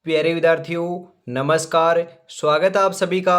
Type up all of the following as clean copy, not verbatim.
प्यारे विद्यार्थियों, नमस्कार। स्वागत है आप सभी का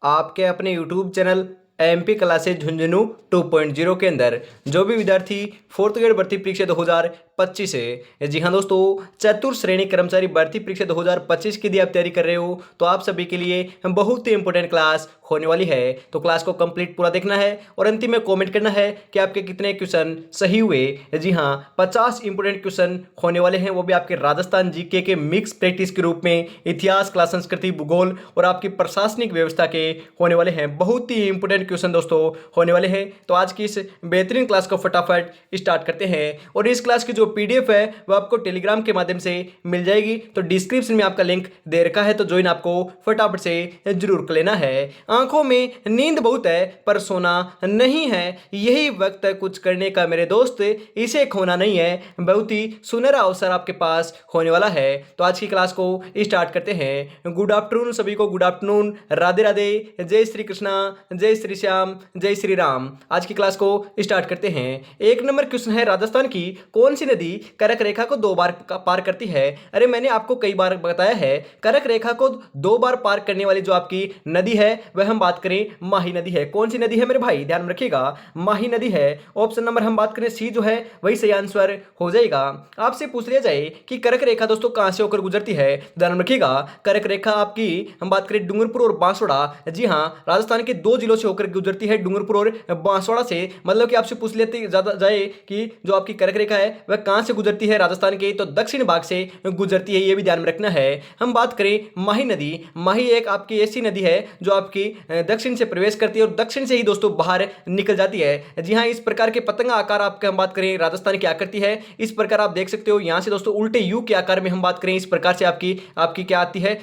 आपके अपने YouTube channel MP classes Jhunjhunu 2.0 के अंदर। जो भी विद्यार्थी फोर्थ ग्रेड भर्ती परीक्षा 2025 है, जी हाँ दोस्तों, चतुर्थ श्रेणी कर्मचारी भर्ती परीक्षा 2025 की यदि आप तैयारी कर रहे हो तो आप सभी के लिए बहुत ही इंपॉर्टेंट क्लास होने वाली है। तो क्लास को कंप्लीट पूरा देखना है और अंतिम में कमेंट करना है कि आपके कितने क्वेश्चन सही हुए। जी हाँ, 50 इंपॉर्टेंट क्वेश्चन होने वाले हैं, वो भी आपके राजस्थान जीके के मिक्स प्रैक्टिस के रूप में, इतिहास, कला, संस्कृति, भूगोल और आपकी प्रशासनिक व्यवस्था के होने वाले हैं। बहुत ही इंपॉर्टेंट क्वेश्चन दोस्तों होने वाले हैं। तो आज की इस बेहतरीन क्लास को फटाफट स्टार्ट करते हैं। और इस क्लास की जो पीडीएफ है वो आपको टेलीग्राम के माध्यम से मिल जाएगी। तो डिस्क्रिप्शन में आपका लिंक दे रखा है, तो ज्वाइन आपको फटाफट से जरूर कर लेना है। आंखों में नींद बहुत है पर सोना नहीं है, यही वक्त है कुछ करने का मेरे दोस्त, इसे खोना नहीं है। बहुत ही सुनहरा अवसर आपके पास होने वाला है। तो आज की क्लास को स्टार्ट करते हैं। गुड आफ्टरनून सभी को, गुड आफ्टरनून, राधे राधे, जय श्री कृष्णा, जय श्री श्याम, जय श्री राम। आज की क्लास को स्टार्ट करते हैं। एक नंबर क्वेश्चन है, राजस्थान की कौन सी नदी कर्क रेखा को 2 बार पार करती है? अरे मैंने आपको कई बार बताया है, कर्क रेखा को 2 बार पार करने वाली जो आपकी नदी है वह हम बात करें माही नदी है। कौन सी नदी है मेरे भाई, ध्यान रखिएगा, माही नदी है। ऑप्शन नंबर हम बात करें सी जो है वही सही आंसर हो जाएगा। आपसे पूछ लिया जाए कि कर्क रेखा दोस्तों कहां से होकर गुजरती है, ध्यान रखिएगा, कर्क रेखा आपकी हम बात करें डूंगरपुर और बांसवाड़ा, जी हां, राजस्थान के 2 जिलों से होकर गुजरती है, डूंगरपुर और बांसवाड़ा से। मतलब कि आपसे पूछ लेते ज्यादा जाए कि जो आपकी कर्क रेखा है वह कहां से गुजरती है राजस्थान के, तो दक्षिण भाग से गुजरती है, ये भी ध्यान में रखना है। हम बात करें माही नदी, माही एक आपकी ऐसी नदी है जो आपकी दक्षिण से प्रवेश करती है और दक्षिण से ही दोस्तों बाहर निकल जाती है। जी हाँ, इस प्रकार के पतंगा आकार आपके हम बात करें राजस्थान की आकृति है, इस प्रकार आप देख सकते हो। यहां से दोस्तों उल्टे यू के आकार में हम बात करें, इस प्रकार से आपकी आपकी क्या आती है,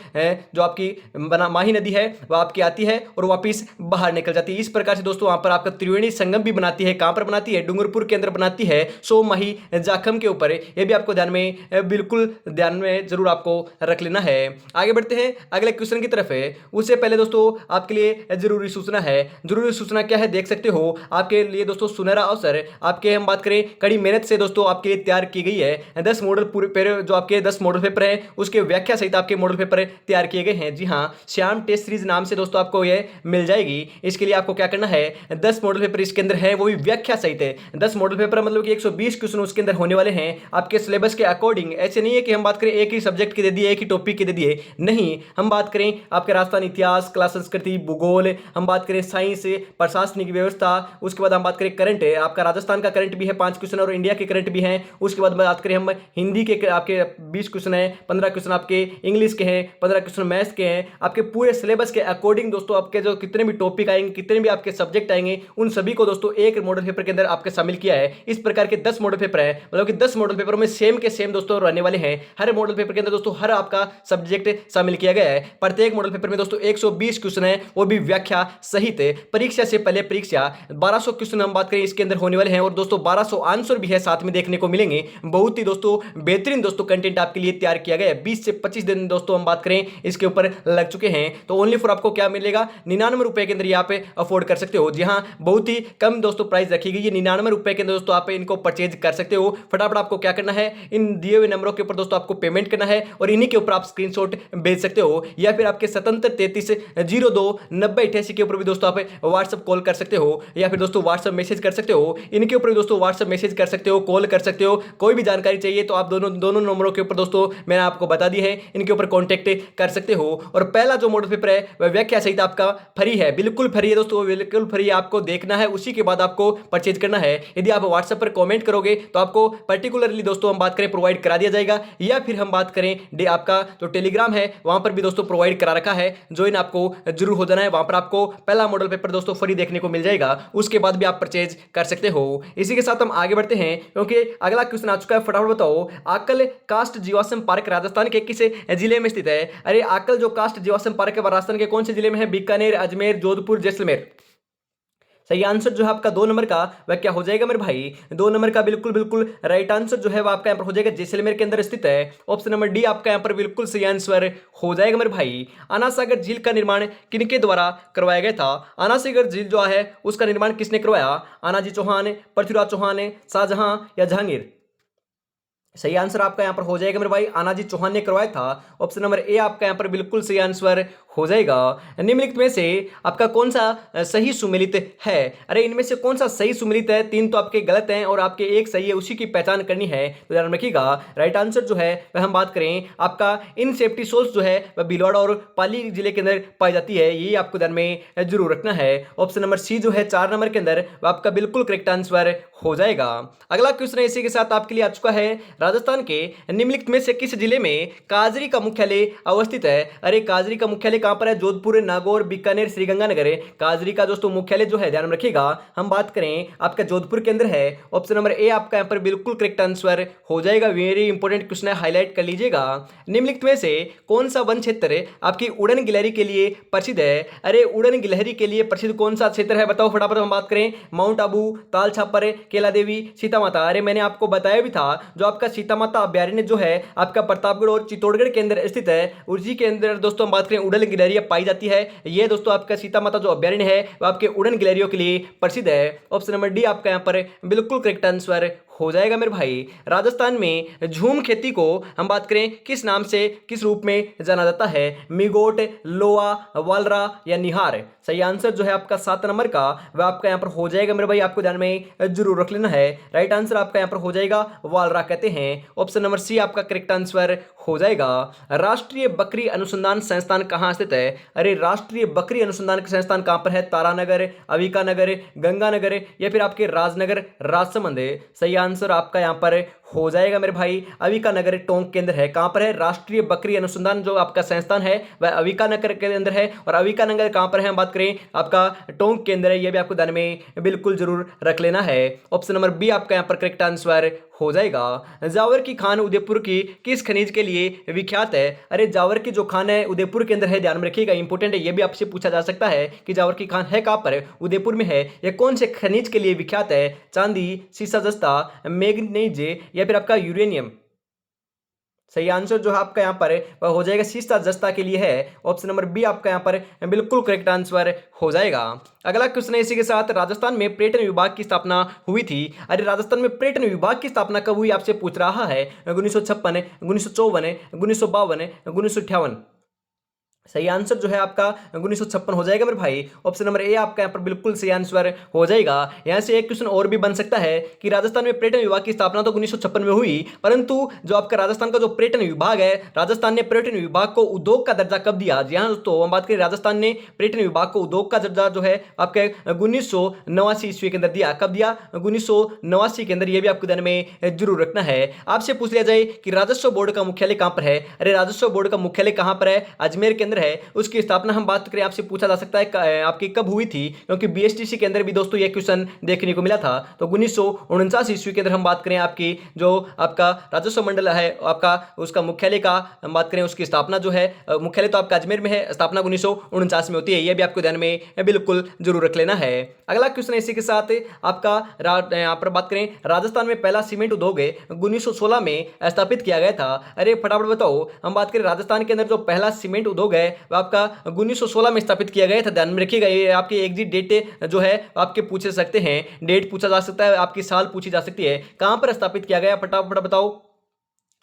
जो आपकी बना माही नदी है वह आपकी आती है और वापिस बाहर निकल जाती है। इस प्रकार से दोस्तों वहां पर आपका त्रिवेणी संगम भी बनाती है। कहां पर बनाती है? डूंगरपुर के अंदर बनाती है, सो माही जाखम के ऊपर। यह भी आपको ध्यान में बिल्कुल ध्यान में जरूर आपको रख लेना है। आगे बढ़ते हैं अगले क्वेश्चन की तरफ है। उससे पहले दोस्तों आपके लिए जरूरी सूचना है। जरूरी सूचना क्या है देख सकते हो, आपके लिए दोस्तों सुनहरा अवसर, आपके हम बात करें कड़ी मेहनत से दोस्तों आपके लिए तैयार की गई है। 10 मॉडल पेपर, जो आपके 10 मॉडल पेपर है उसके व्याख्या सहित आपके मॉडल पेपर तैयार किए गए हैं। जी हाँ, श्याम टेस्ट सीरीज नाम से दोस्तों आपको यह मिल जाएगी। इसके लिए आपको क्या करना है, 10 मॉडल पेपर इसके अंदर है, वो भी व्याख्या सहित है। 10 मॉडल पेपर मतलब कि 120 क्वेश्चन उसके अंदर होने वाले हैं आपके सिलेबस के अकॉर्डिंग। ऐसे नहीं है कि हम बात करें एक ही सब्जेक्ट के दे दिए, एक ही टॉपिक के दे दिए, नहीं। हम बात करें आपके राजस्थान इतिहास, कला, संस्कृति, भूगोल, हम बात करें साइंस, प्रशासनिक व्यवस्था, उसके बाद हम बात करें करंट है, आपका राजस्थान का करंट भी है 5 क्वेश्चन और इंडिया के करंट भी हैं। उसके बाद बात करें हम हिंदी के आपके 20 क्वेश्चन है, 15 क्वेश्चन आपके इंग्लिश के हैं, 15 क्वेश्चन मैथ्स के हैं। आपके पूरे सिलेबस के अकॉर्डिंग दोस्तों आपके जो कितने भी टॉपिक आएंगे, कितने भी आपके सब्जेक्ट आएंगे, उन सभी को दोस्तों एक मॉडल पेपर के अंदर आपके शामिल किया है। इस प्रकार के 10 मॉडल पेपर है, मतलब कि 10 मॉडल पेपर में सेम के सेम दोस्तों रहने वाले हैं। हर मॉडल पेपर के अंदर दोस्तों हर आपका सब्जेक्ट शामिल किया गया है। प्रत्येक मॉडल पेपर में दोस्तों 120 क्वेश्चन है, वो भी व्याख्या सहित। परीक्षा से पहले परीक्षा 1200 क्वेश्चन हम बात करें इसके अंदर होने वाले हैं और दोस्तों 1200 आंसर भी है साथ में देखने को मिलेंगे। बहुत ही दोस्तों बेहतरीन दोस्तों कंटेंट आपके लिए तैयार किया गया है। 20 से 25 दिन दोस्तों हम बात करें इसके ऊपर लग चुके हैं। तो ओनली फॉर आपको क्या मिलेगा, 99 रुपए के अंदर यहाँ पे अफोर्ड कर सकते हो। जी हाँ, बहुत ही कम दोस्तों प्राइस रखी गई है, 99 रुपए के अंदर दोस्तों आप इनको परचेज कर सकते हो। फटाफट आपको क्या करना है, इन दिए हुए नंबरों के ऊपर दोस्तों आपको पेमेंट करना है और इन्हीं के ऊपर आप स्क्रीनशॉट भेज सकते हो, या फिर आपके 7733029088 के ऊपर भी दोस्तों आप व्हाट्सएप कॉल कर सकते हो, या फिर दोस्तों व्हाट्सएप मैसेज कर सकते हो। इनके ऊपर दोस्तों व्हाट्सएप मैसेज कर सकते हो, कॉल कर सकते हो। कोई भी जानकारी चाहिए तो आप दोनों नंबरों के ऊपर दोस्तों मैंने आपको बता दी है, इनके ऊपर कॉन्टेक्ट कर सकते हो। और पहला जो मॉडल पेपर है वह व्याख्या सहित आपका फ्री है, बिल्कुल फ्री है दोस्तों, बिल्कुल फ्री है। आपको देखना है, उसी के बाद आपको परचेज करना है। यदि आप व्हाट्सएप पर कमेंट करोगे तो आपको पर्टिकुलरली दोस्तों हम बात करें प्रोवाइड करा दिया जाएगा, या फिर हम बात करें आपका जो टेलीग्राम है वहां पर भी दोस्तों प्रोवाइड करा रखा है। ज्वाइन आपको जरूर हो जाना है, वहां पर आपको पहला मॉडल पेपर दोस्तों फ्री देखने को मिल जाएगा, उसके बाद भी आप परचेज कर सकते हो। इसी के साथ हम आगे बढ़ते हैं क्योंकि अगला क्वेश्चन आ चुका है। फटाफट बताओ, आकल कास्ट जीवाश्म पार्क राजस्थान के किस जिले में स्थित है? अरे आकल जो कास्ट जीवाश्म पार्क है राजस्थान के कौन से जिले में है? बीकानेर, अजमेर, जोधपुर, जैसलमेर। सही आंसर जो है आपका 2 नंबर का वह क्या हो जाएगा मेरे भाई, 2 नंबर का बिल्कुल बिल्कुल राइट आंसर जो है वो आपका यहाँ पर हो जाएगा, जैसलमेर के अंदर स्थित है। ऑप्शन नंबर डी आपका यहाँ पर बिल्कुल सही आंसर हो जाएगा मेरे भाई। आना सागर झील का निर्माण किनके द्वारा करवाया गया था? आना सागर झील जो है उसका निर्माण किसने करवाया? आनाजी चौहान, पृथ्वीराज चौहान, शाहजहां या जहांगीर? सही आंसर आपका यहाँ पर हो जाएगा मेरे भाई, आनाजी चौहान ने करवाया था। ऑप्शन नंबर ए आपका यहाँ पर बिल्कुल सही आंसर हो जाएगा। निम्नलिखित में से आपका कौन सा सही सुमेलित है? अरे इनमें से कौन सा सही सुमेलित है? तीन तो आपके गलत हैं और आपके एक सही है, उसी की पहचान करनी है, तो ध्यान रखिएगा। राइट आंसर जो है वह हम बात करें आपका इन सेफ्टी सोल्स जो है वह भीलवाड़ा और पाली जिले के अंदर पाई जाती है, ये आपको ध्यान में जरूर रखना है। ऑप्शन नंबर सी जो है 4 नंबर के अंदर वह आपका बिल्कुल करेक्ट आंसर हो जाएगा। अगला क्वेश्चन इसी के साथ आपके लिए आ चुका है। राजस्थान के निम्नलिखित में से किस जिले में काजरी का मुख्यालय अवस्थित है? अरे काजरी का मुख्यालय कहां पर है? जोधपुर, नागौर, बीकानेर, श्रीगंगानगर। काजरी का दोस्तों मुख्यालय जो है ध्यान में रखिएगा, हम बात करें आपका जोधपुर के अंदर है। ऑप्शन नंबर ए आपका यहां पर बिल्कुल करेक्ट आंसर हो जाएगा। वेरी इंपॉर्टेंट क्वेश्चन है, हाईलाइट कर लीजिएगा। निम्नलिखित में से कौन सा वन क्षेत्र आपकी उड़न गिलहरी के लिए प्रसिद्ध है? अरे उड़न गिलहरी के लिए प्रसिद्ध कौन सा क्षेत्र है बताओ फटाफट। हम बात करें माउंट आबू, ताल छापर, केला देवी, सीता माता। अरे मैंने आपको बताया भी था, जो आपका सीता माता अभ्यारण्य जो है आपका प्रतापगढ़ और चित्तौड़गढ़ के अंदर स्थित है, उसी के अंदर दोस्तों हम बात करें उड़न गिलहरियां पाई जाती है। ये दोस्तों आपका सीता माता जो अभ्यारण्य है वह आपके उड़न गिलहरियों के लिए प्रसिद्ध है। ऑप्शन नंबर डी आपका यहाँ पर बिल्कुल करेक्ट आंसर हो जाएगा मेरे भाई। राजस्थान में झूम खेती को हम बात करें किस नाम से, किस रूप में जाना जाता है? मिगोट, लोआ, वालरा या निहार। सही आंसर जो है आपका 7 नंबर का वह आपका यहाँ पर हो जाएगा मेरे भाई, आपको ध्यान में जरूर रख लेना है। राइट आंसर आपका यहाँ पर हो जाएगा वालरा कहते हैं। ऑप्शन नंबर सी आपका करेक्ट आंसर हो जाएगा। राष्ट्रीय बकरी अनुसंधान संस्थान कहाँ स्थित है? अरे राष्ट्रीय बकरी अनुसंधान संस्थान कहाँ पर है? तारानगर, अविकानगर, गंगानगर या फिर आपके राजनगर, राजसमंद। सही आंसर आपका यहां पर हो जाएगा मेरे भाई अविकानगर टोंक के अंदर है। कहां पर है? राष्ट्रीय बकरी अनुसंधान जो आपका संस्थान है वह अविकानगर के अंदर है। और अविकानगर कहां पर है? हम बात करें आपका टोंक के अंदर है, यह भी आपको ध्यान में बिल्कुल जरूर रख लेना है। ऑप्शन नंबर बी आपका यहां पर करेक्ट आंसर हो जाएगा। जावर की खान उदयपुर की किस खनिज के लिए विख्यात है? अरे जावर की जो खान है उदयपुर के अंदर है, ध्यान में रखिएगा, इंपॉर्टेंट है, यह भी आपसे पूछा जा सकता है कि जावर की खान है कहां पर? उदयपुर में है। यह कौन से खनिज के लिए विख्यात है? चांदी, सीसा जस्ता, मैग्नीज या फिर आपका यूरेनियम। सही आंसर जो है आपका यहाँ पर वह हो जाएगा सीसा जस्ता के लिए है। ऑप्शन नंबर बी आपका यहाँ पर बिल्कुल करेक्ट आंसर हो जाएगा। अगला क्वेश्चन है इसी के साथ, राजस्थान में पर्यटन विभाग की स्थापना हुई थी। अरे राजस्थान में पर्यटन विभाग की स्थापना कब हुई आपसे पूछ रहा है? 1956, 1954, 1952, 1958। सही आंसर जो है आपका 1956 हो जाएगा मेरे भाई। ऑप्शन नंबर ए आपका यहाँ पर बिल्कुल सही आंसर हो जाएगा। यहाँ से एक क्वेश्चन और भी बन सकता है कि राजस्थान में पर्यटन विभाग की स्थापना तो 1956 में हुई, परंतु जो आपका राजस्थान का जो पर्यटन विभाग है, राजस्थान ने पर्यटन विभाग को उद्योग का दर्जा कब दिया? जी हाँ दोस्तों, हम बात करें राजस्थान ने पर्यटन विभाग को उद्योग का दर्जा जो है आपके 1989 ईस्वी के अंदर दिया। कब दिया? 1989 के अंदर, यह भी आपको ध्यान में जरूर रखना है। आपसे पूछ लिया जाए कि राजस्व बोर्ड का मुख्यालय कहां पर है? अरे राजस्व बोर्ड का मुख्यालय कहां पर है? अजमेर के है। उसकी स्थापना हम बात करें, आपसे पूछा जा सकता है आपकी कब हुई थी, क्योंकि बीएसटीसी के अंदर भी दोस्तों यह क्वेश्चन देखने को मिला था। तो 1949 ईस्वी के अंदर हम बात करें आपकी जो आपका राजस्व मंडल है आपका, उसका मुख्यालय का हम बात करें, उसकी स्थापना जो है, मुख्यालय तो आपका अजमेर में है, स्थापना 1949 में होती है, यह भी आपको ध्यान में बिल्कुल जरूर रख लेना है। अगला क्वेश्चन इसी के साथ आपका यहाँ पर बात करें, राजस्थान में पहला सीमेंट उद्योग 1916 में स्थापित किया गया था। अरे फटाफट बताओ, हम बात करें राजस्थान के अंदर जो पहला सीमेंट उद्योग है वह आपका 1916 में स्थापित किया गया था। ध्यान में रखिएगा, ये आपकी एग्जिट डेट जो है आपके पूछ सकते हैं, डेट पूछा जा सकता है, आपकी साल पूछी जा सकती है। कहां पर स्थापित किया गया फटाफट बताओ।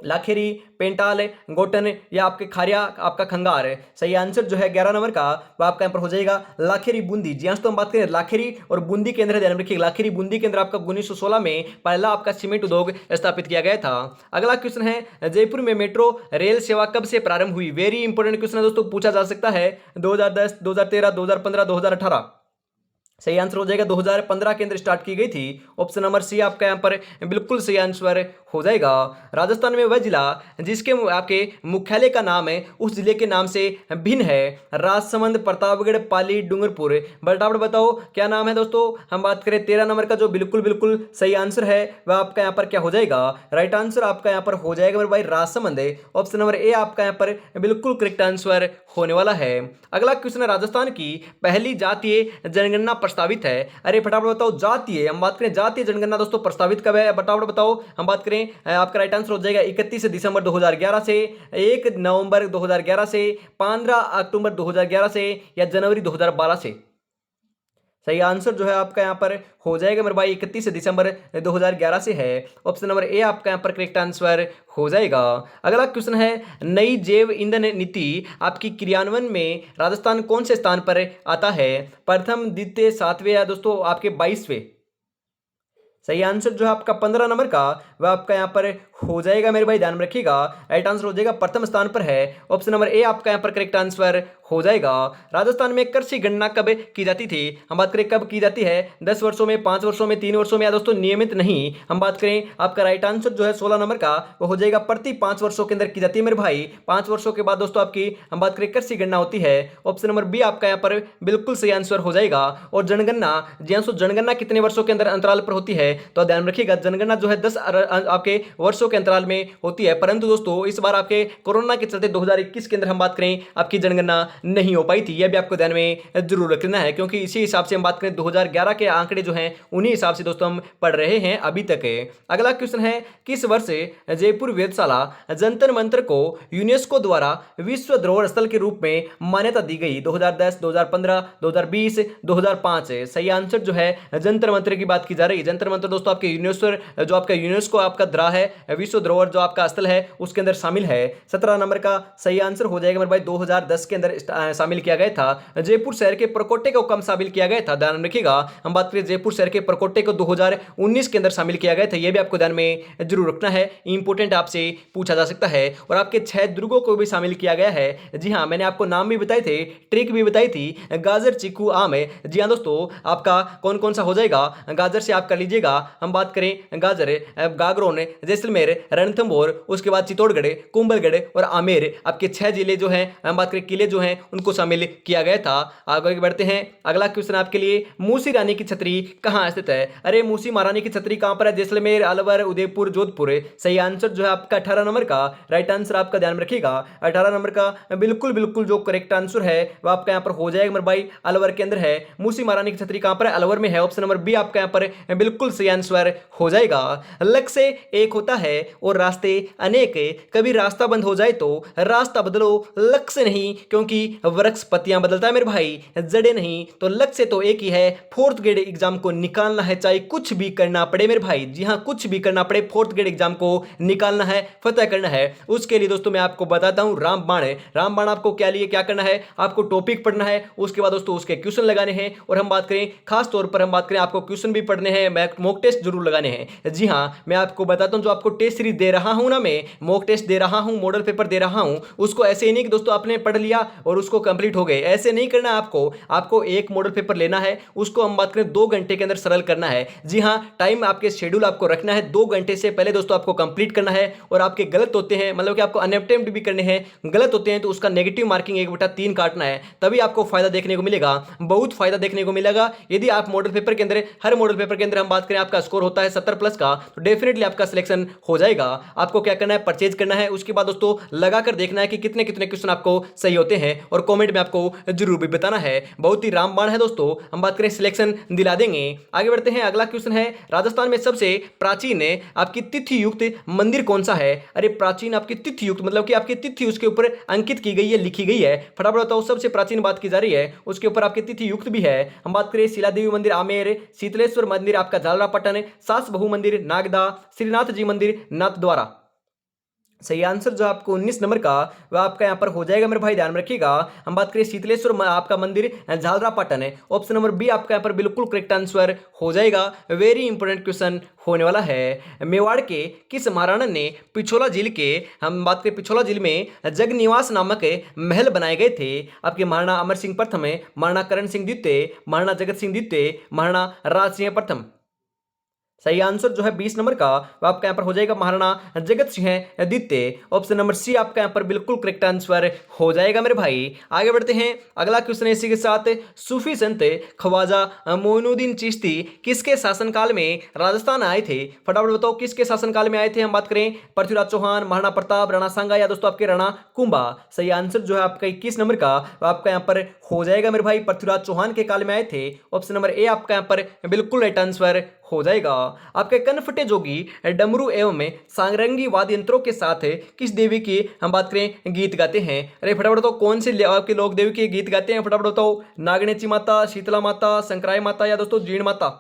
लाखेरी, पेंटाल, गोटन या आपके खारिया, आपका खंगार। सही आंसर जो है 11 नंबर का वह आपका यहाँ पर हो जाएगा लाखेरी बूंदी। जी हाँ, तो हम बात करें लाखेरी और बूंदी के अंदर, ध्यान में रखिएगा लाखेरी बूंदी के अंदर आपका 1916 में पहला आपका सीमेंट उद्योग स्थापित किया गया था। अगला क्वेश्चन है, जयपुर में मेट्रो रेल सेवा कब से प्रारंभ हुई? वेरी इंपॉर्टेंट क्वेश्चन है दोस्तों, पूछा जा सकता है 2010, 2013, 2015, 2018। सही आंसर हो जाएगा 2015 के अंदर स्टार्ट की गई थी। ऑप्शन नंबर सी आपका यहाँ पर बिल्कुल सही आंसर हो जाएगा। राजस्थान में वह जिला जिसके आपके मुख्यालय का नाम है उस जिले के नाम से भिन्न है। राजसमंद, प्रतापगढ़, पाली, डूंगरपुर। फटाफट बताओ क्या नाम है दोस्तों। हम बात करें 13 नंबर का जो बिल्कुल बिल्कुल सही आंसर है वह आपका यहाँ पर क्या हो जाएगा? राइट आंसर आपका यहाँ पर हो जाएगा मेरे भाई राजसमंद। ऑप्शन नंबर ए आपका यहाँ पर बिल्कुल करेक्ट आंसर होने वाला है। अगला क्वेश्चन है, राजस्थान की पहली जातीय जनगणना प्रस्तावित है। अरे फटाफट बताओ, जातीय, हम बात करें जातीय जनगणना दोस्तों प्रस्तावित कब है? फटाफट बताओ। हम बात करें आपका राइट आंसर हो जाएगा 31 दिसंबर 2011 से, 1 नवंबर 2011 से, 15 अक्टूबर 2011 से या जनवरी 2012 से। सही आंसर जो है आपका यहाँ पर हो जाएगा मेरे भाई 31 दिसंबर 2011 से है। ऑप्शन नंबर ए आपका यहाँ पर करेक्ट आंसर हो जाएगा। अगला क्वेश्चन है, नई जैव ईंधन नीति आपकी क्रियान्वयन में राजस्थान कौन से स्थान पर आता है? प्रथम, द्वितीय, सातवें या दोस्तों आपके 22वें? सही आंसर जो है आपका 15 नंबर का वह आपका यहाँ पर हो जाएगा मेरे भाई, ध्यान में रखिएगा। राइट आंसर हो जाएगा प्रथम स्थान पर है। ऑप्शन नंबर ए आपका यहाँ पर करेक्ट आंसर हो जाएगा। राजस्थान में कृषि गणना कब की जाती थी? हम बात करें कब की जाती है, 10 वर्षों में, 5 वर्षों में, 3 वर्षों में या दोस्तों नियमित नहीं। हम बात करें आपका राइट आंसर जो है 16 नंबर का वो हो जाएगा प्रति 5 वर्षों के अंदर की जाती है मेरे भाई। 5 वर्षों के बाद दोस्तों आपकी हम बात करें कृषि गणना होती है। ऑप्शन नंबर बी आपका यहाँ पर बिल्कुल सही आंसर हो जाएगा। और जनगणना, जी हाँ, जनगणना कितने वर्षों के अंदर अंतराल पर होती है? तो ध्यान रखिएगा, जनगणना जो है 10 आपके वर्षों के अंतराल में होती है। परंतु दोस्तों इस बार आपके कोरोना के चलते 2021 के अंदर हम बात करें आपकी जनगणना नहीं हो पाई थी। यह भी आपको ध्यान में जरूर रखना है, क्योंकि इसी हिसाब से हम बात करें 2011 के आंकड़े जो हैं उन्हीं हिसाब से दोस्तों हम पढ़ रहे हैं अभी तक। अगला क्वेश्चन है, किस वर्ष जयपुर वेधशाला जंतर मंतर को यूनेस्को द्वारा विश्व धरोहर स्थल के रूप में मान्यता दी गई? 2010, 2015, 2020, 2005? सही आंसर जो है जंतर मंतर की बात की जा रही है। जंतर मंतर दोस्तों आपके यूनेस्को जो आपका यूनेस्को आपका द्रा है, विश्व धरोहर जो आपका स्थल है उसके अंदर शामिल है। 17 नंबर का सही आंसर हो जाएगा मेरे भाई, 2010 के अंदर शामिल किया गया था। जयपुर शहर के प्रकोटे को कम शामिल किया गया था? ध्यान रखिएगा, हम बात करें जयपुर शहर के प्रकोटे को 2019 के अंदर शामिल किया गया था। यह भी आपको ध्यान में जरूर रखना है, इंपोर्टेंट आपसे पूछा जा सकता है। और आपके 6 दुर्गों को भी शामिल किया गया है। जी हाँ, मैंने आपको नाम भी बताए थे, ट्रिक भी बताई थी, गाजर, चीकू, आम है। जी हाँ दोस्तों, आपका कौन कौन सा हो जाएगा? गाजर से आप कर लीजिएगा, हम बात करें गाजर, गागरोन, जैसलमेर, रणथंभौर, उसके बाद चित्तौड़गढ़, कुंभलगढ़ और आमेर, आपके 6 जिले जो हैं हम बात करें किले जो हैं उनको शामिल किया गया था। आगे बढ़ते हैं, अगला क्वेश्चन आपके लिए, मूसी रानी की छतरी कहाँ स्थित है? अरे मूसी महारानी की छतरी कहाँ पर है? जैसलमेर, अलवर, उदयपुर, जोधपुर? सही आंसर जो है आपका 18 नंबर का राइट आंसर आपका ध्यान में रखिएगा। 18 नंबर का बिल्कुल बिल्कुल जो करेक्ट आंसर है वह आपका यहाँ पर हो जाएगा मेरे भाई, अलवर के अंदर है। मूसी महारानी की छतरी कहाँ पर है? अलवर में है। ऑप्शन नंबर बी आपका यहाँ पर बिल्कुल सही आंसर हो जाएगा। लक्ष्य एक होता है और रास्ते अनेक, कभी रास्ता बंद हो जाए तो रास्ता बदलो, लक्ष्य नहीं, क्योंकि वृक्ष पत्तियां बदलता है मेरे भाई, जड़े नहीं। तो लक्ष्य तो एक ही है, 4th ग्रेड एग्जाम को निकालना है, चाहे कुछ भी करना पड़े मेरे भाई। जी हाँ, कुछ भी करना पड़े, 4th ग्रेड एग्जाम को निकालना है, फतह करना है। उसके लिए दोस्तों मैं आपको बताता हूं रामबाण। रामबाण आपको क्या लिए क्या करना है, आपको टॉपिक पढ़ना है, उसके बाद दोस्तों उसके क्वेश्चन लगाने हैं। और हम बात करें खास तौर पर, हम बात करें आपको क्वेश्चन भी पढ़ने हैं, मॉक टेस्ट जरूर लगाने हैं। जी हाँ, मैं आपको बताता हूं, जो आपको टेस्ट सीरीज दे रहा हूं ना, मैं मॉक टेस्ट दे रहा हूं, मॉडल पेपर दे रहा हूं, उसको ऐसे ही नहीं कि दोस्तों आपने पढ़ लिया और उसको कंप्लीट हो गए, ऐसे नहीं करना आपको एक मॉडल पेपर लेना है, उसको हम बात करें 2 घंटे के अंदर सरल करना है। जी हाँ, टाइम आपके शेड्यूल आपको रखना है, 2 घंटे से पहले दोस्तों आपको कंप्लीट करना है। और आपके गलत होते हैं, मतलब कि आपको अनअटेम्प्ट भी करने हैं, गलत होते हैं तो उसका नेगेटिव मार्किंग 1/3 काटना है, तभी आपको फायदा देखने को मिलेगा, बहुत फायदा देखने को मिलेगा। यदि आप मॉडल पेपर के अंदर, हर मॉडल पेपर के अंदर हम बात करें आपका स्कोर होता है 70 प्लस का, तो डेफिनेटली आपका सिलेक्शन हो जाएगा। आपको क्या करना है, परचेज करना है, उसके बाद दोस्तों लगाकर देखना है कि कितने कितने क्वेश्चन आपको सही होते हैं, और कमेंट में आपको जरूर भी बताना है। बहुत ही रामबाण है दोस्तों, हम बात करें सिलेक्शन दिला देंगे। आगे बढ़ते हैं, अगला क्वेश्चन है, राजस्थान में सबसे प्राचीन आपकी तिथि युक्त मंदिर कौन सा है? अरे प्राचीन आपकी तिथि युक्त मतलब कि आपकी तिथि उसके ऊपर अंकित की गई है, लिखी गई है। फटाफट बताओ, सबसे प्राचीन बात की जा रही है, उसके ऊपर आपकी तिथि युक्त भी है। हम बात करें शिला देवी मंदिर आमेर, शीतलेश्वर मंदिर आपका झालरापाटन, सास बहु मंदिर नागदा, श्रीनाथ जी मंदिर नाथद्वारा? सही आंसर जो आपको 19 नंबर का वह आपका यहाँ पर हो जाएगा मेरे भाई, ध्यान में रखिएगा। हम बात करें शीतलेश्वर आपका मंदिर झालरापाटन है। ऑप्शन नंबर बी आपका यहाँ पर बिल्कुल करेक्ट आंसर हो जाएगा। वेरी इंपॉर्टेंट क्वेश्चन होने वाला है। मेवाड़ के किस महाराणा ने पिछोला झील के, हम बात करें पिछोला झील में जगनिवास नामक महल बनाए गए थे? आपके महाराणा अमर सिंह प्रथम, महाराणा करण सिंह द्वितीय, महाराणा जगत सिंह द्वितीय, महाराणा राज सिंह प्रथम? सही आंसर जो है 20 नंबर का वो आपका यहाँ पर हो जाएगा महाराणा जगत सिंह द्वितीय। ऑप्शन नंबर सी आपका यहाँ पर बिल्कुल करेक्ट आंसर हो जाएगा मेरे भाई। आगे बढ़ते हैं, अगला क्वेश्चन है इसी के साथ, सूफी संत ख्वाजा मोइनुद्दीन चिश्ती किसके शासनकाल में राजस्थान आए थे? फटाफट बताओ किसके शासनकाल में आए थे? हम बात करें पृथ्वीराज चौहान, महाराणा प्रताप, राणा सांगा या दोस्तों आपके राणा कुंभा? सही आंसर जो है आपका 21 नंबर का वो आपका यहाँ पर हो जाएगा मेरे भाई, पृथ्वीराज चौहान के काल में आए थे। ऑप्शन नंबर ए आपका यहाँ पर बिल्कुल राइट आंसर हो जाएगा। आपके कनफटे जोगी डमरू एवं सांगरंगी वाद्य यंत्रों के साथ किस देवी की हम बात करें गीत गाते हैं? अरे फटाफट बताओ कौन से आपके लोग देवी के गीत गाते हैं? फटाफट बताओ। नागनेची माता, शीतला माता, संक्राय माता या दोस्तों जीण माता?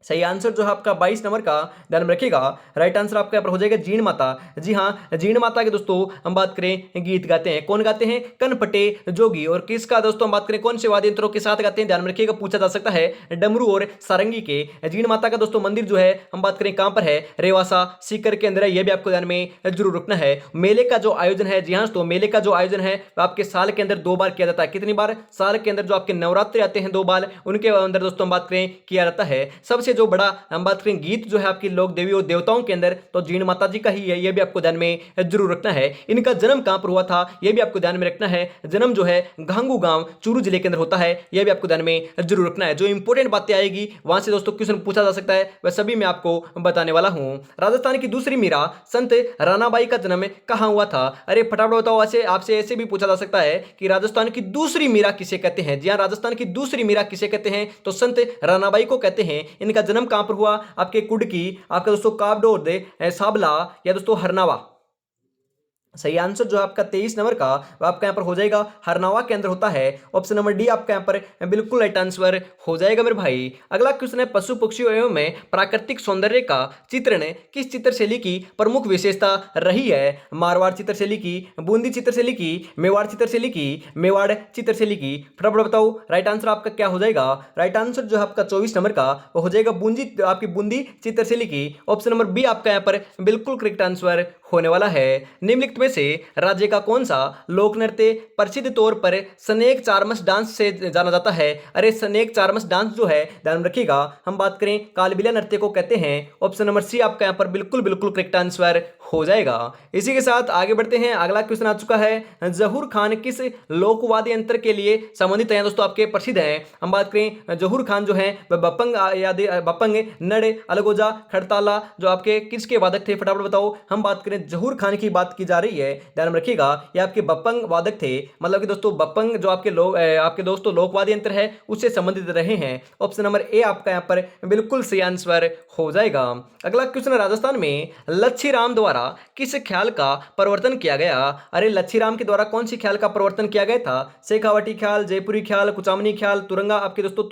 सही आंसर जो है आपका 22 नंबर का ध्यान में रखिएगा। राइट आंसर आपका यहाँ पर हो जाएगा जीण माता। जी हाँ, जीण माता के दोस्तों हम बात करें गीत गाते हैं। कौन गाते हैं? कनपटे जोगी। और किसका दोस्तों हम बात करें कौन से वाद्य यंत्रों के साथ गाते हैं? ध्यान में रखिएगा, पूछा जा सकता है डमरू और सारंगी के। जीण माता का दोस्तों मंदिर जो है हम बात करें कहां पर है? रेवासा सीकर के अंदर है। यह भी आपको ध्यान में जरूर रखना है। मेले का जो आयोजन है, जी हाँ दोस्तों, मेले का जो आयोजन है आपके साल के अंदर 2 बार किया जाता है। कितनी बार? साल के अंदर जो आपके नवरात्रि आते हैं 2 बार, उनके अंदर दोस्तों हम बात करें किया जाता है। सबसे जो बड़ा हम बात करें गीत जो है आपकी लोक देवी और देवताओं के अंदर, तो जीण माता जी का ही है। यह भी आपको ध्यान में जरूर रखना है। इनका जन्म कहां पर हुआ था? यह भी आपको ध्यान में रखना है। जन्म जो है घांगू गांव चूरू जिले के अंदर होता है। यह भी आपको ध्यान में जरूर रखना है। जो इंपॉर्टेंट बातें आएगी वहां से दोस्तों क्वेश्चन पूछा जा सकता है, वह सभी मैं आपको बताने वाला हूं। राजस्थान की दूसरी मीरा संत रानाबाई का जन्म कहां हुआ था? अरे फटाफट बताओ। ऐसे आपसे ऐसे भी पूछा जा सकता है कि राजस्थान की दूसरी मीरा किसे कहते हैं? जी हां, राजस्थान की दूसरी मीरा किसे कहते हैं? तो संत रानाबाई को कहते हैं। इनका जन्म कहां पर हुआ? आपके कुडकी, आपका दोस्तों काबडोद, साबला या दोस्तों हरनावा? सही आंसर जो है आपका 23 नंबर का वो आपका यहाँ पर हो जाएगा हरनावा के अंदर होता है। ऑप्शन नंबर डी आपका यहाँ पर बिल्कुल राइट आंसर हो जाएगा मेरे भाई। अगला क्वेश्चन है पशु पक्षियों एवं में प्राकृतिक सौंदर्य का चित्रण किस चित्रशैली की प्रमुख विशेषता रही है? मारवाड़ चित्रशैली की, बूंदी चित्रशैली की, मेवाड़ चित्रशैली की, मेवाड़ चित्रशैली की? फटाफट बताओ राइट आंसर आपका क्या हो जाएगा। राइट आंसर जो है आपका 24 नंबर का वो हो जाएगा आपकी बूंदी चित्रशैली की। ऑप्शन नंबर बी आपका यहाँ पर बिल्कुल करेक्ट आंसर होने वाला है। निम्नलिखित में से राज्य का कौन सा लोक नृत्य प्रसिद्ध तौर पर स्नेक चार्मस डांस से जाना जाता है? अरे स्नेक चार्मस डांस जो है ध्यान में रखिएगा हम बात करें कालबिला नृत्य को कहते हैं। ऑप्शन नंबर सी आपका यहाँ पर बिल्कुल बिल्कुल करेक्ट आंसर हो जाएगा। इसी के साथ आगे बढ़ते हैं। अगला क्वेश्चन आ चुका है जहूर खान किस लोकवाद्य यंत्र के लिए संबंधित है? दोस्तों आपके प्रसिद्ध हैं। हम बात करें जहूर खान जो है वह बपंग, नड़, अलगोजा, खड़ताला जो आपके किसके वादक थे? फटाफट बताओ। हम बात करें जहूर खान की बात की जा रही है, ध्यान में रखिएगा। ये आपके बपंग वादक थे। मतलब कि दोस्तों बपंग जो आपके दोस्तों लोकवाद्य यंत्र है उससे संबंधित रहे हैं। ऑप्शन नंबर ए आपका यहाँ पर बिल्कुल सही आंसर हो जाएगा। अगला क्वेश्चन राजस्थान में लच्छीराम द्वारा किस ख्याल का परिवर्तन किया गया? अरे लच्छीराम के द्वारा कौन सी ख्याल का परिवर्तन किया गया था? शेखावटी ख्याल, जयपुरी ख्याल, कुचामनी ख्याल, तुरंगा आपके दोस्तों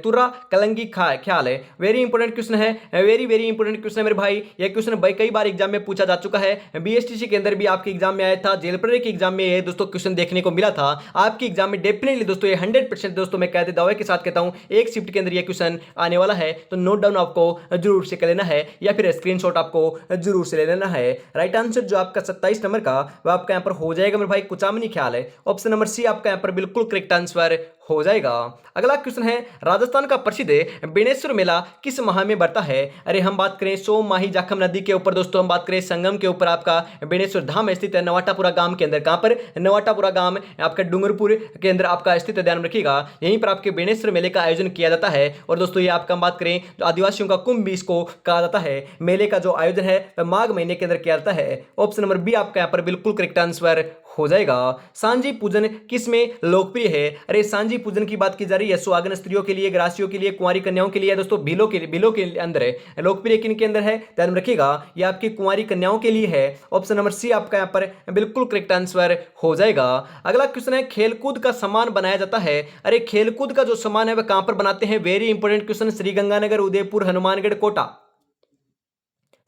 तुरा कलंगी ख्याल है। वेरी इंपोर्टेंट क्वेश्चन है, वेरी वेरी इंपोर्टेंट क्वेश्चन है मेरे भाई। यह क्वेश्चन कई बार एग्जाम में पूछा जा चुका है। बीएसटीसी के अंदर भी आपके एग्जाम में आया था, जेलप्रे के एग्जाम में ये दोस्तों क्वेश्चन देखने को मिला था। आपके एग्जाम में डेफिनेटली दोस्तों ये 100% दोस्तों मैं कहते दावे के साथ कहता हूं एक शिफ्ट के अंदर ये क्वेश्चन आने वाला है। तो नोट डाउन आपको जरूर से कर लेना है या फिर स्क्रीनशॉट आपको जरूर से ले लेना है। राइट आंसर जो आपका 27 नंबर का वह आपका यहाँ पर हो जाएगा मेरे भाई कुचामनी ख्याल है। ऑप्शन नंबर सी आपका यहाँ पर बिल्कुल करेक्ट आंसर हो जाएगा। अगला क्वेश्चन है राजस्थान का प्रसिद्ध बेणेश्वर मेला किस माह में बढ़ता है? अरे हम बात करें सोम माही जाखम नदी के ऊपर दोस्तों हम बात करें संगम के ऊपर आपका बेणेश्वर धाम स्थित है नवाटापुरा गांव के अंदर। कहां पर? नवाटापुरा गांव आपका डूंगरपुर के अंदर आपका स्थित है। ध्यान में रखिएगा यहीं पर आपके बेणेश्वर मेले का आयोजन किया जाता है। और दोस्तों ये आपका बात करें तो आदिवासियों का कुंभ भी इसको कहा जाता है। मेले का जो आयोजन है वह माघ महीने के अंदर किया जाता है। ऑप्शन नंबर बी आपका यहाँ पर बिल्कुल करेक्ट आंसर हो जाएगा। सांझी पूजन किस में लोकप्रिय है? अरे सांझी पूजन की बात की जा रही है सुहागन स्त्रियों के लिए, ग्रासियों के लिए, कुंवारी कन्याओं के लिए, दोस्तों बिलों के अंदर है। लोकप्रिय किन के अंदर है? ध्यान रखिएगा ये आपकी कुंवारी कन्याओं के लिए है। ऑप्शन नंबर सी आपका यहाँ पर बिल्कुल करेक्ट आंसर हो जाएगा। अगला क्वेश्चन है खेलकूद का सामान बनाया जाता है। अरे खेलकूद का जो सामान है वह कहां पर बनाते हैं? Very important question. Sriganganagar, Udaipur, Hanumangarh, Kota?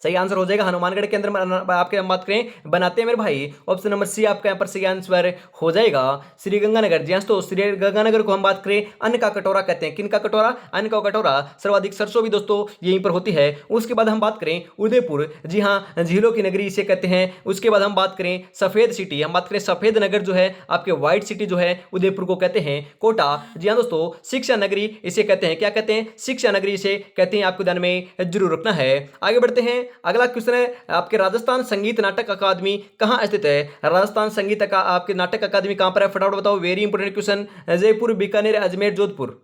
सही आंसर हो जाएगा हनुमानगढ़ के अंदर आपके हम बात करें बनाते हैं मेरे भाई। ऑप्शन नंबर सी आपका यहाँ पर सही आंसर हो जाएगा श्रीगंगानगर। जी हाँ तो श्रीगंगानगर को हम बात करें अन्न का कटोरा कहते हैं। किन का कटोरा? अन्न का कटोरा। सर्वाधिक सरसों भी दोस्तों यहीं पर होती है। उसके बाद हम बात करें उदयपुर, जी हाँ झीलों की नगरी इसे कहते हैं। उसके बाद हम बात करें सफेद सिटी, हम बात करें सफेद नगर जो है आपके व्हाइट सिटी जो है उदयपुर को कहते हैं। कोटा, जी हाँ दोस्तों शिक्षा नगरी इसे कहते हैं। क्या कहते हैं? शिक्षा नगरी इसे कहते हैं। आपको ध्यान में जरूर रखना है। आगे बढ़ते हैं। अगला क्वेश्चन है आपके राजस्थान संगीत नाटक अकादमी कहां स्थित है? राजस्थान संगीत का आपके नाटक अकादमी कहां पर है? फटाफट बताओ। Very important question. Jaipur, Bikaner, Ajmer, Jodhpur?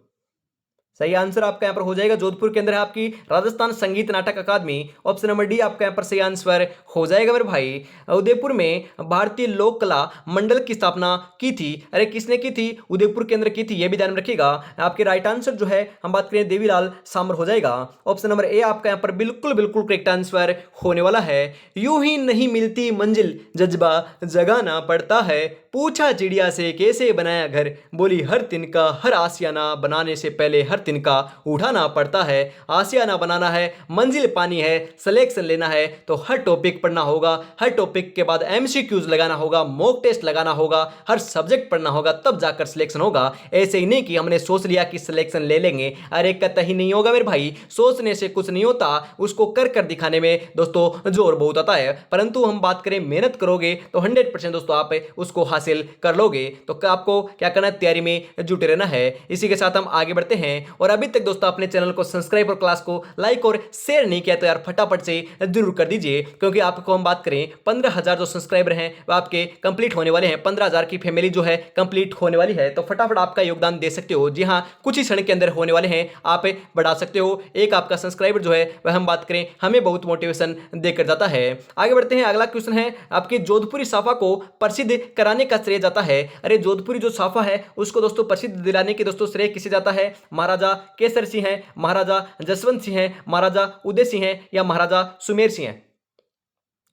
सही आंसर आपका यहाँ पर हो जाएगा जोधपुर के अंदर है आपकी राजस्थान संगीत नाटक अकादमी। ऑप्शन नंबर डी आपका यहाँ पर सही आंसर हो जाएगा मेरे भाई। उदयपुर में भारतीय लोक कला मंडल की स्थापना की थी, अरे किसने की थी? उदयपुर के अंदर की थी, यह भी ध्यान में रखिएगा। आपके राइट आंसर जो है हम बात करें देवीलाल सामर हो जाएगा। ऑप्शन नंबर ए आपका यहाँ पर बिल्कुल बिल्कुल करेक्ट आंसर होने वाला है। यूं ही नहीं मिलती मंजिल, जज्बा जगाना पड़ता है, पूछा चिड़िया से कैसे बनाया घर, बोली हर तिनका हर आसियाना बनाने से पहले हर तिनका उठाना पड़ता है। आसियाना बनाना है, मंजिल पानी है, सिलेक्शन लेना है तो हर टॉपिक पढ़ना होगा, हर टॉपिक के बाद एमसीक्यूज लगाना होगा, मॉक टेस्ट लगाना होगा, हर सब्जेक्ट पढ़ना होगा, तब जाकर सिलेक्शन होगा। ऐसे ही नहीं कि हमने सोच लिया कि सिलेक्शन ले लेंगे, अरे कतई नहीं होगा मेरे भाई। सोचने से कुछ नहीं होता, उसको कर कर दिखाने में दोस्तों जोर बहुत आता है। परंतु हम बात करें मेहनत करोगे तो 100% दोस्तों आप उसको हासिल कर लोगे। तो आपको क्या करना है, तैयारी में जुटे रहना है। इसी के साथ हम आगे बढ़ते हैं। और अभी तक दोस्तों अपने चैनल को सब्सक्राइब और क्लास को लाइक और शेयर नहीं किया तो यार फटाफट से जरूर कर दीजिए, क्योंकि आपको हम बात करें 15,000 जो सब्सक्राइबर हैं वो आपके कंप्लीट होने वाले हैं। 15,000 की फैमिली जो है कंप्लीट होने वाली है, तो फटाफट आपका योगदान दे सकते हो। जी हाँ, कुछ ही क्षण के अंदर होने वाले हैं, आप बढ़ा सकते हो। एक आपका सब्सक्राइबर जो है वह हम बात करें हमें बहुत मोटिवेशन देकर जाता है। आगे बढ़ते हैं, अगला क्वेश्चन है आपके जोधपुरी साफा को प्रसिद्ध कराने का श्रेय जाता है, अरे जोधपुरी जो साफा है उसको दोस्तों प्रसिद्ध दिलाने के दोस्तों श्रेय किसे जाता है? महाराजा केसर सिंह हैं, महाराजा जसवंत सिंह हैं, महाराजा उदय सिंह हैं या महाराजा सुमेर सिंह हैं?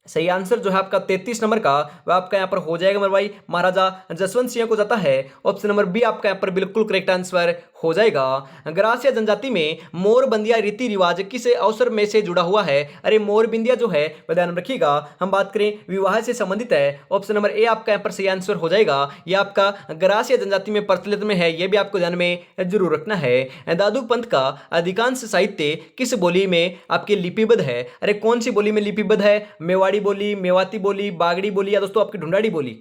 सही आंसर जो है आपका 33 नंबर का वह आपका यहाँ पर हो जाएगा मेरे भाई, महाराजा जसवंत सिंह को जाता है। ऑप्शन नंबर बी आपका यहाँ पर बिल्कुल करेक्ट आंसर हो जाएगा। ग्रासिया जनजाति में मोरबंदिया रीति रिवाज किस अवसर में से जुड़ा हुआ है? अरे मोरबिंदिया जो है वह ध्यान रखिएगा हम बात करें विवाह से संबंधित है। ऑप्शन नंबर ए आपका यहाँ पर सही आंसर हो जाएगा। यह आपका ग्रासिया जनजाति में प्रचलित में है, यह भी आपको ध्यान में जरूर रखना है। दादू पंथ का अधिकांश साहित्य किस बोली में आपके लिपिबद्ध है? अरे कौन सी बोली में लिपिबद्ध है? मेवाड़ी बोली, मेवाती बोली, बागड़ी बोली या दोस्तों आपकी ढूंढाड़ी बोली?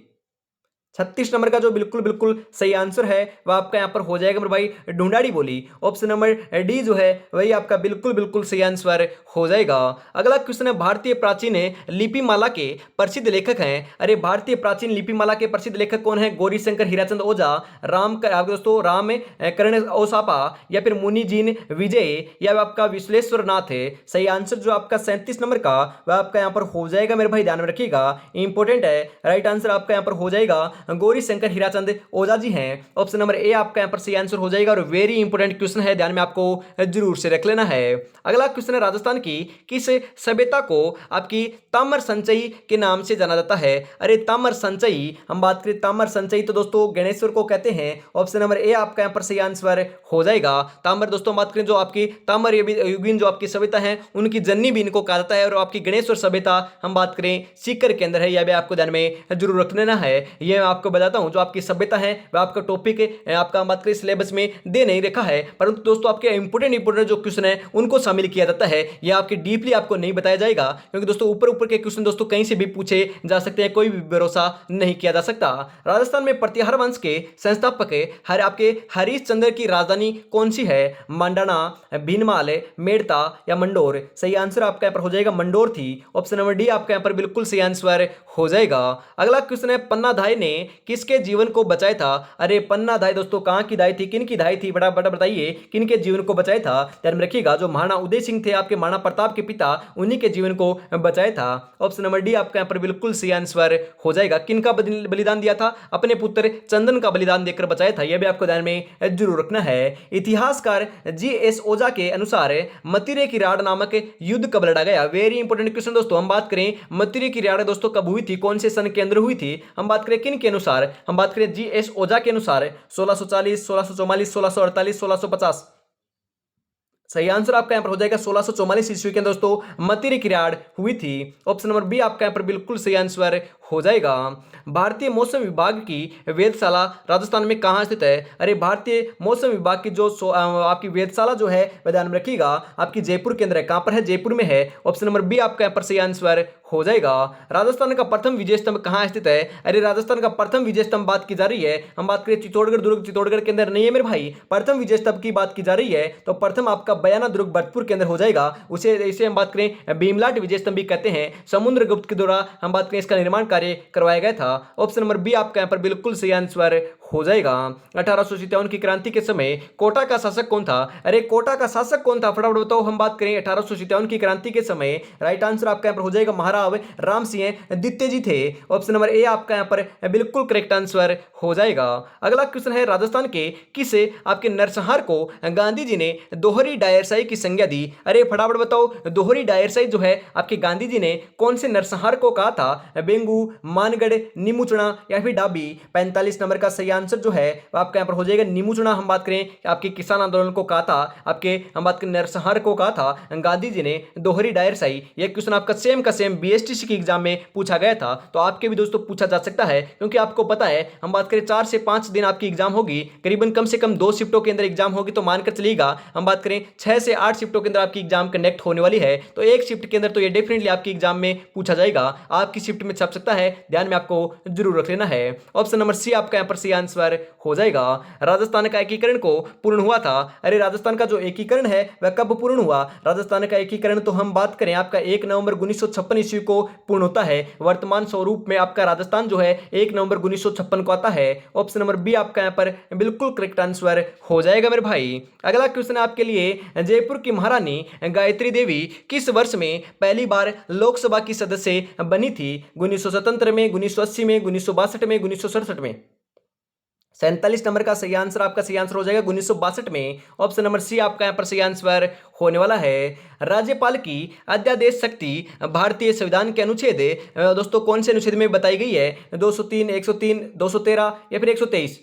36 नंबर का जो बिल्कुल बिल्कुल सही आंसर है वह आपका यहाँ पर हो जाएगा मेरे भाई, ढूंढाड़ी बोली। ऑप्शन नंबर डी जो है वही आपका बिल्कुल बिल्कुल सही आंसर हो जाएगा। अगला क्वेश्चन है भारतीय प्राचीन लिपिमाला के प्रसिद्ध लेखक हैं। अरे भारतीय प्राचीन लिपिमाला के प्रसिद्ध लेखक कौन है? गौरीशंकर हीराचंद ओझा, दोस्तों राम कर्ण ओसापा या फिर मुनिजीन विजय या आपका विश्लेश्वर नाथ है। सही आंसर जो आपका 37 नंबर का वह आपका यहाँ पर हो जाएगा मेरे भाई, ध्यान में रखिएगा, इंपॉर्टेंट है। राइट आंसर आपका यहाँ पर हो जाएगा गौरी शंकर हीराचंद ओझा जी हैं। ऑप्शन नंबर ए आपका यहां पर सही आंसर हो जाएगा और वेरी इंपॉर्टेंट क्वेश्चन है, ध्यान में आपको जरूर से रख लेना है। अगला क्वेश्चन है राजस्थान की किस सभ्यता को आपकी ताम्र संचयी के नाम से जाना जाता है? अरे ताम्र संचयी, हम बात करें ताम्र संचयी तो दोस्तों गणेश्वर को कहते हैं। ऑप्शन नंबर ए आपका यहां पर सही आंसर हो जाएगा। ताम्र दोस्तों बात करें जो आपकी ताम्र युगीन जो आपकी सभ्यता है उनकी जननी भी इनको कहा जाता है। और आपकी गणेश्वर सभ्यता हम बात करें सीकर के अंदर है, यह भी आपको ध्यान में जरूर रख लेना है। यह आपको बताता हूं जो आपकी सभ्यता है वह आपका टॉपिक आपका बात करें सिलेबस में दे नहीं रखा है, परंतु दोस्तों आपके इंपोर्टेंट जो क्वेश्चन है उनको शामिल किया जाता है। यह आपके डीपली आपको नहीं बताया जाएगा, क्योंकि दोस्तों ऊपर ऊपर के क्वेश्चन दोस्तों कहीं से भी पूछे जा सकते हैं, कोई भी भरोसा नहीं किया जा सकता। राजस्थान में प्रतिहार वंश के संस्थापक हर आपके हरिश्चंद्र की राजधानी कौन सी है? मंडाना, भीनमाल, मेड़ता या मंडोर? सही आंसर आपका यहां पर हो जाएगा मंडोर थी। ऑप्शन नंबर डी आपका यहां पर बिल्कुल सही आंसर हो जाएगा। अगला क्वेश्चन है पन्नाधाय ने किसके जीवन को बचाया था? अरे पन्नाधाय दोस्तों कहां की धाय थी, किन की धाय थी, बड़ा बड़ा बताइए किन के जीवन को बचाया था? ध्यान में रखिएगा जो महाराणा उदय सिंह थे आपके महाराणा प्रताप के पिता, उन्हीं के जीवन को बचाया था। ऑप्शन नंबर डी आपका यहां पर बिल्कुल सही आंसर हो जाएगा। किन का बलिदान दिया था? अपने पुत्र चंदन का बलिदान देकर बचाया था, यह भी आपको ध्यान में जरूर रखना है। इतिहासकार जी.एस. ओझा के अनुसार मतिरे की राड़ नामक युद्ध कब लड़ा गया? वेरी इंपॉर्टेंट क्वेश्चन दोस्तों। हम बात करें मतिरे की राड़ दोस्तों कब हुई थी, कौन से सन के अंदर हुई थी? हम बात करें किन के अनुसार? हम बात करें जी.एस. ओझा के अनुसार 1640, 1644, 1648, 1650। सही आंसर आपका यहां पर हो जाएगा 1644 ईस्वी के दोस्तों मतिरे की राड़ हुई थी। ऑप्शन नंबर बी आपका यहां पर बिल्कुल सही आंसर हो जाएगा। भारतीय मौसम विभाग की वेधशाला राजस्थान में कहां स्थित है? अरे भारतीय मौसम विभाग की जो आपकी वेधशाला जो है वह ध्यान में रखिएगा आपकी जयपुर के अंदर है। कहां पर है? जयपुर में है। ऑप्शन नंबर बी आपका यहां पर सही आंसर हो जाएगा। राजस्थान का प्रथम विजय स्तंभ कहां स्थित है? अरे राजस्थान का प्रथम विजय स्तंभ बात की जा रही है, हम बात करें चित्तौड़गढ़ दुर्ग, चित्तौड़गढ़ के अंदर नहीं है मेरे भाई। प्रथम विजय स्तंभ की बात की जा रही है तो प्रथम आपका बयाना दुर्ग भरतपुर के अंदर हो जाएगा। उसे इसे हम बात करें भीमलाट विजय स्तंभ भी कहते हैं। समुद्रगुप्त के द्वारा हम बात करें इसका निर्माण कार्य करवाया गया था। ऑप्शन नंबर बी आपका यहां पर बिल्कुल सही आंसर हो जाएगा। 1857 की क्रांति के समय कोटा का शासक कौन था? अरे कोटा का शासक कौन था, फटाफट बताओ। हम बात करें 1857 की क्रांति के समय, राइट आंसर आपका यहाँ पर हो जाएगा महाराव राम सिंह द्वितीय जी थे। ऑप्शन नंबर ए आपका यहाँ पर बिल्कुल करेक्ट आंसर हो जाएगा। अगला क्वेश्चन है, राजस्थान के किस आपके नरसंहार को गांधी जी ने दोहरी डायरशाही की संज्ञा दी? अरे फटाफट बताओ, दोहरी डायरशाही जो है आपके गांधी जी ने कौन से नरसंहार को कहा था? बेंगू, मानगढ़, नीमूचना या फिर डाबी? 45 नंबर का सही आंसर जो है आपका यहाँ पर हो जाएगा नीमूचना। हम बात करें आपके किसान आंदोलन को कहा था, आपके हम बात करें नरसंहार को कहा था गांधी जी ने दोहरी डायरशाही। यह क्वेश्चन आपका सेम का सेम बीएसटीसी की एग्जाम में पूछा गया था, तो आपके भी दोस्तों पूछा जा सकता है, क्योंकि आपको पता है हम बात करें 4 से 5 दिन आपकी एग्जाम होगी, करीबन कम से कम 2 शिफ्टों के अंदर एग्जाम होगी, तो मानकर चलिएगा हम बात करें 6 से 8 शिफ्टों के अंदर आपकी एग्जाम कंडक्ट होने वाली है, तो एक शिफ्ट के अंदर तो ये डेफिनेटली आपकी एग्जाम में पूछा जाएगा, आपकी शिफ्ट में छप सकता है, ध्यान में आपको जरूर रख लेना है। ऑप्शन नंबर सी आपका यहाँ पर सी आंसर हो जाएगा। राजस्थान का एकीकरण को पूर्ण हुआ था? अरे राजस्थान का जो एकीकरण है वह कब पूर्ण हुआ? राजस्थान का एकीकरण तो हम बात करें आपका 1 नवंबर 1956 ईस्वी को पूर्ण होता है। वर्तमान स्वरूप में आपका राजस्थान जो है 1 नवंबर 1956 को आता है। ऑप्शन नंबर बी आपका यहाँ पर बिल्कुल करेक्ट आंसर हो जाएगा मेरे भाई। अगला क्वेश्चन है आपके लिए, जयपुर की महारानी गायत्री देवी किस वर्ष में पहली बार लोकसभा की सदस्य बनी थी? 1977 में, 1980 में, 1962 में, 1967 में? 47 नंबर का सही आंसर आपका सही आंसर हो जाएगा 1962 में। ऑप्शन नंबर सी आपका यहाँ पर सही आंसर होने वाला है। राज्यपाल की अध्यादेश शक्ति भारतीय संविधान के अनुच्छेद दोस्तों कौन से अनुच्छेद में बताई गई है? 203, 103, 213 या फिर 123?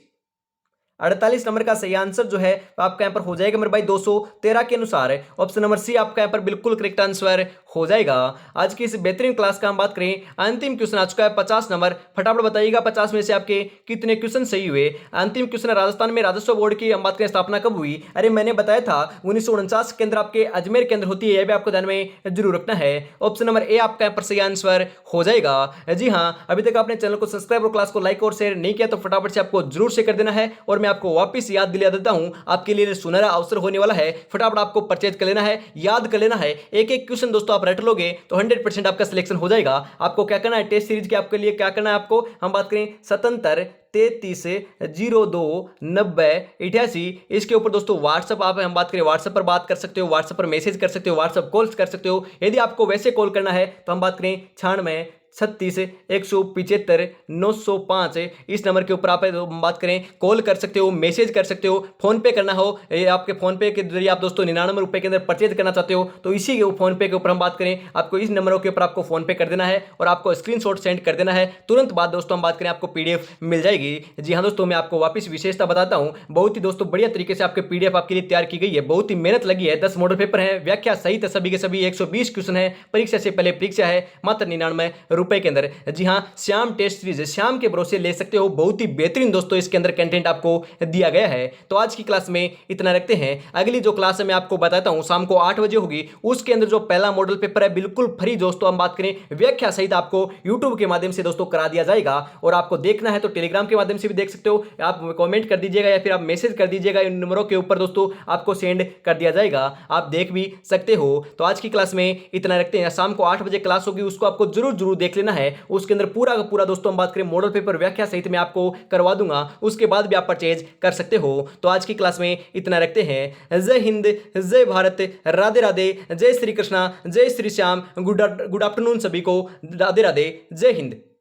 48 नंबर का सही आंसर जो है आपका यहाँ पर हो जाएगा मेरे भाई 213 के अनुसार। ऑप्शन नंबर सी आपका यहाँ पर बिल्कुल करेक्ट आंसर हो जाएगा। आज की इस बेहतरीन क्लास का हम बात करें, अंतिम क्वेश्चन आ चुका है 50 नंबर। फटाफट बताइएगा 50 में से आपके कितने क्वेश्चन सही हुए। अंतिम क्वेश्चन है, राजस्थान में राजस्व बोर्ड की हम बात करें स्थापना कब हुई? अरे मैंने बताया था 1949 के अंदर आपके अजमेर के अंदर होती है, यह भी आपको ध्यान में जरूर रखना है। ऑप्शन नंबर ए आपका यहाँ पर सही आंसर हो जाएगा। जी हाँ, अभी तक आपने चैनल को सब्सक्राइब और क्लास को लाइक और शेयर नहीं किया तो फटाफट से आपको जरूर से कर देना है, और मैं आपको वापस याद दिला देता हूं, आपके लिए सुनहरा अवसर होने वाला है, फटाफट आपको परचेज कर लेना है, याद कर लेना है। एक एक क्वेश्चन दोस्तों आप रट लोगे तो 100% आपका सिलेक्शन हो जाएगा। आपको क्या करना है, टेस्ट सीरीज के आपके लिए क्या करना है, आपको हम बात करें 77 33 02 90 88, इसके ऊपर दोस्तों व्हाट्सअप आप हम बात करें व्हाट्सअप पर बात कर सकते हो, व्हाट्सअप पर मैसेज कर सकते हो, व्हाट्सअप कॉल्स कर सकते हो। यदि आपको वैसे कॉल करना है तो हम बात करें 96 36 175 905, इस नंबर के ऊपर आप बात करें कॉल कर सकते हो, मैसेज कर सकते हो। फोन पे करना हो, आपके फोन पे के जरिए आप दोस्तों 99 रुपए के अंदर परचेज करना चाहते हो तो इसी के फोन पे के ऊपर हम बात करें, आपको इस नंबरों के ऊपर आपको फोन पे कर देना है और आपको स्क्रीनशॉट सेंड कर देना है। तुरंत बाद दोस्तों हम बात करें आपको पीडीएफ मिल जाएगी। जी हाँ दोस्तों, मैं आपको वापस विशेषता बताता हूँ, बहुत ही दोस्तों बढ़िया तरीके से आपके पीडीएफ आपके लिए तैयार की गई है, बहुत ही मेहनत लगी है। 10 मॉडल पेपर है, व्याख्या सहित सभी के सभी 120 क्वेश्चन है, परीक्षा से पहले परीक्षा है, मात्र 99 रुपए के अंदर। जी हाँ, श्याम टेस्ट सीरीज श्याम के भरोसे ले सकते हो, बहुत ही बेहतरीन दोस्तों इसके अंदर कंटेंट आपको दिया गया है। तो आज की क्लास में इतना रखते हैं, अगली जो क्लास है मैं आपको बताता हूं शाम को 8 बजे होगी, उसके अंदर जो पहला मॉडल पेपर है बिल्कुल फ्री दोस्तों हम बात करें व्याख्या सहित आपको यूट्यूब के माध्यम से दोस्तों करा दिया जाएगा। और आपको देखना है तो टेलीग्राम के माध्यम से भी देख सकते हो, आप कॉमेंट कर दीजिएगा या फिर आप मैसेज कर दीजिएगा, इन नंबरों के ऊपर दोस्तों आपको सेंड कर दिया जाएगा, आप देख भी सकते हो। तो आज की क्लास में इतना रखते हैं, शाम को 8 बजे क्लास होगी, उसको आपको जरूर देख लेना है। उसके अंदर पूरा का पूरा दोस्तों हम बात करें मॉडल पेपर व्याख्या सहित मैं आपको करवा दूंगा, उसके बाद भी आप परचेज कर सकते हो। तो आज की क्लास में इतना रखते हैं। जय हिंद, जय भारत, राधे राधे, जय श्री कृष्णा, जय श्री श्याम, गुड आफ्टरनून सभी को, राधे राधे, जय हिंद।